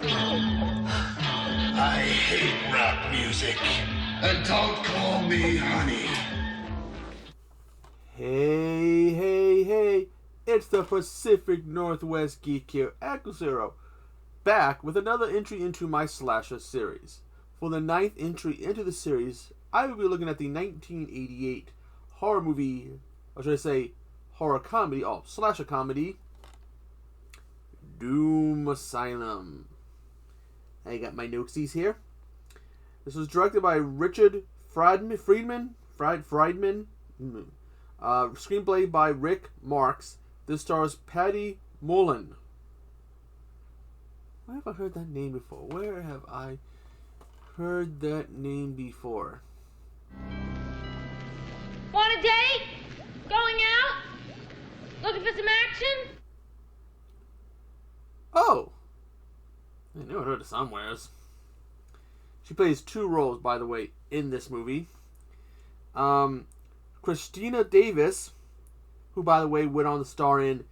I hate rap music. And don't call me honey. Hey, hey, hey, it's the Pacific Northwest Geek here, Echo Zero, back with another entry into my slasher series. For the 9th entry into the series, I will be looking at the 1988 horror movie, or should I say, horror comedy, slasher comedy, Doom Asylum. I got my notesies here. This was directed by Richard Friedman. Screenplay by Rick Marks. This stars Patty Mullen. Where have I heard that name before? Where have I heard that name before? Want a date? Going out? Looking for some action? Oh! I knew I heard it somewheres. She plays 2 roles, by the way, in this movie. Christina Davis, who, by the way, went on to star in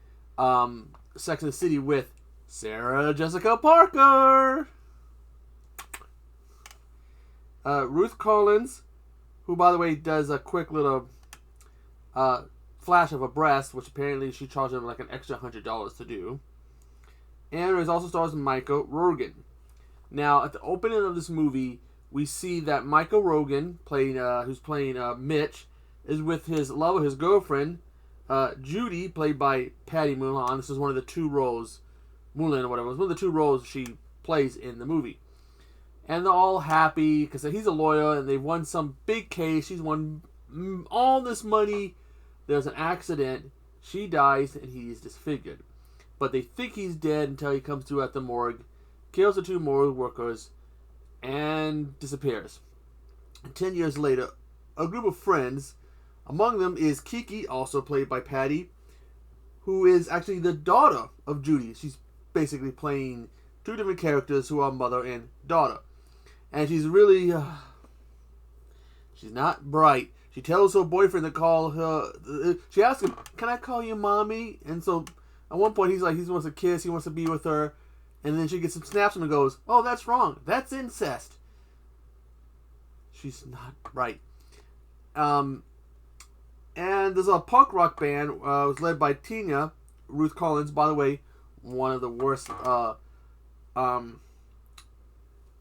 Sex and the City with Sarah Jessica Parker. Ruth Collins, who, by the way, does a quick little flash of a breast, which apparently she charged him like an extra $100 to do. And it also stars Michael Rogan. Now, at the opening of this movie, we see that Michael Rogan, who's playing Mitch, is with his lover, his girlfriend, Judy, played by Patty Mullen. This is one of the 2 roles, Mullen or whatever. It's one of the 2 roles she plays in the movie. And they're all happy because he's a lawyer and they've won some big case. She's won all this money. There's an accident. She dies and he's disfigured. But they think he's dead until he comes to at the morgue, kills the 2 morgue workers, and disappears. 10 years later, a group of friends, among them is Kiki, also played by Patty, who is actually the daughter of Judy. She's basically playing 2 different characters who are mother and daughter. And she's really, she's not bright. She tells her boyfriend to call her, she asks him, "Can I call you mommy?" And so, at one point, he wants a kiss, he wants to be with her, and then she gets some snaps and goes, "Oh, that's wrong. That's incest." She's not right. And there's a punk rock band. It was led by Tina Ruth Collins. By the way, one of the worst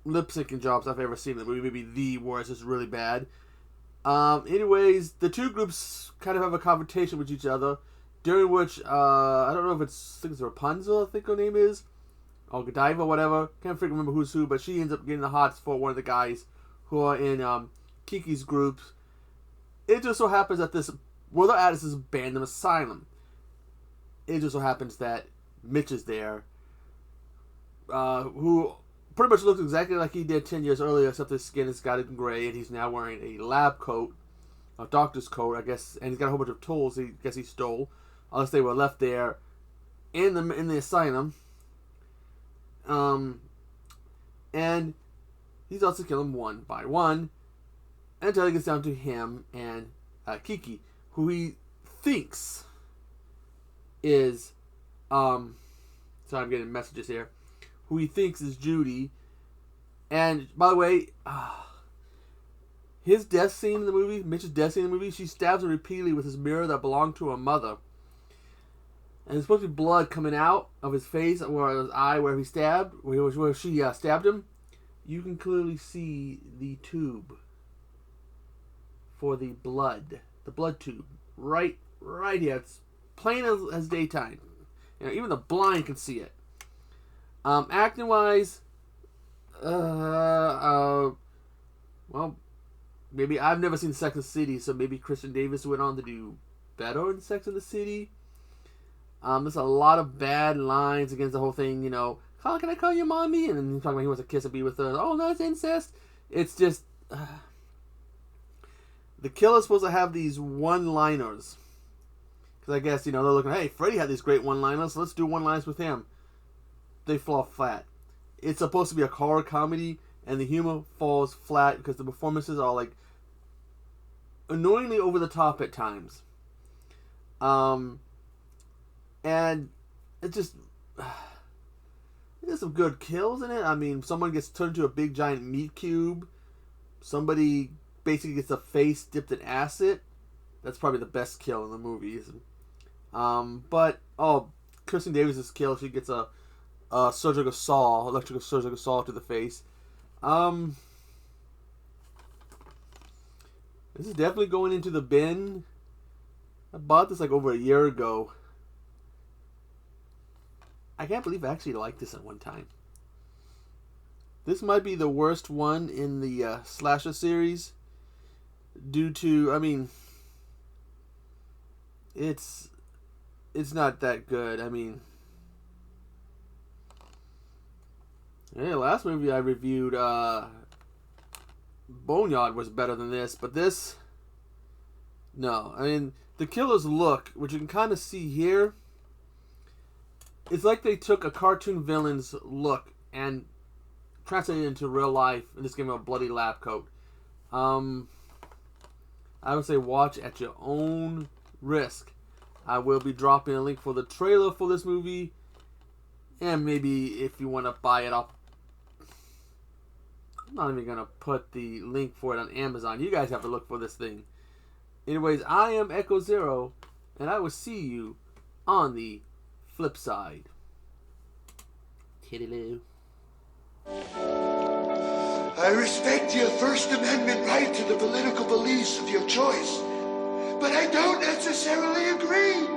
lip syncing jobs I've ever seen in the movie. Maybe the worst. It's really bad. Anyways, the 2 groups kind of have a confrontation with each other, during which I don't know if I think it's Rapunzel, I think her name is, or Godiva, whatever. Can't freaking remember who's who, but she ends up getting the hots for one of the guys who are in Kiki's groups. It just so happens that where they're at is this Doom Asylum. It just so happens that Mitch is there, who pretty much looks exactly like he did 10 years earlier, except his skin has gotten gray, and he's now wearing a lab coat, a doctor's coat, I guess, and he's got a whole bunch of tools he stole, unless they were left there in the asylum. And he's also killing them one by one, until it gets down to him and Kiki, who he thinks is, sorry, I'm getting messages here, who he thinks is Judy. And, by the way, his death scene in the movie, Mitch's death scene in the movie, she stabs him repeatedly with his mirror that belonged to her mother. And there's supposed to be blood coming out of his face, or his eye, where he stabbed, where she stabbed him. You can clearly see the tube for the blood tube, right here. It's plain as daytime. You know, even the blind can see it. Acting wise, well, maybe I've never seen Sex and the City, so maybe Kristen Davis went on to do better in Sex and the City. There's a lot of bad lines against the whole thing, you know. "Can I call you mommy?" And then he's talking about he wants to kiss and be with her. "Oh, no, it's incest." It's just, the killer's supposed to have these one-liners. Because I guess, you know, they're looking, hey, Freddy had these great one-liners, so let's do one-liners with him. They fall flat. It's supposed to be a horror comedy, and the humor falls flat because the performances are, like, annoyingly over the top at times. And it just there's some good kills in it. I mean, someone gets turned into a big giant meat cube. Somebody basically gets a face dipped in acid. That's probably the best kill in the movies. But Kirsten Davis's kill, she gets a electrical surgical saw to the face. This is definitely going into the bin. I bought this like over a year ago. I can't believe I actually liked this at one time. This might be the worst one in the slasher series. Due to, I mean, it's not that good. I mean, yeah, last movie I reviewed, Boneyard was better than this, but this, no. I mean, the killer's look, which you can kind of see here, it's like they took a cartoon villain's look and translated it into real life and just gave him a bloody lab coat. I would say watch at your own risk. I will be dropping a link for the trailer for this movie, and maybe if you want to buy it, I'm not even going to put the link for it on Amazon. You guys have to look for this thing. Anyways, I am Echo Zero, and I will see you on the flip side. Tiddaloo. I respect your First Amendment right to the political beliefs of your choice, but I don't necessarily agree.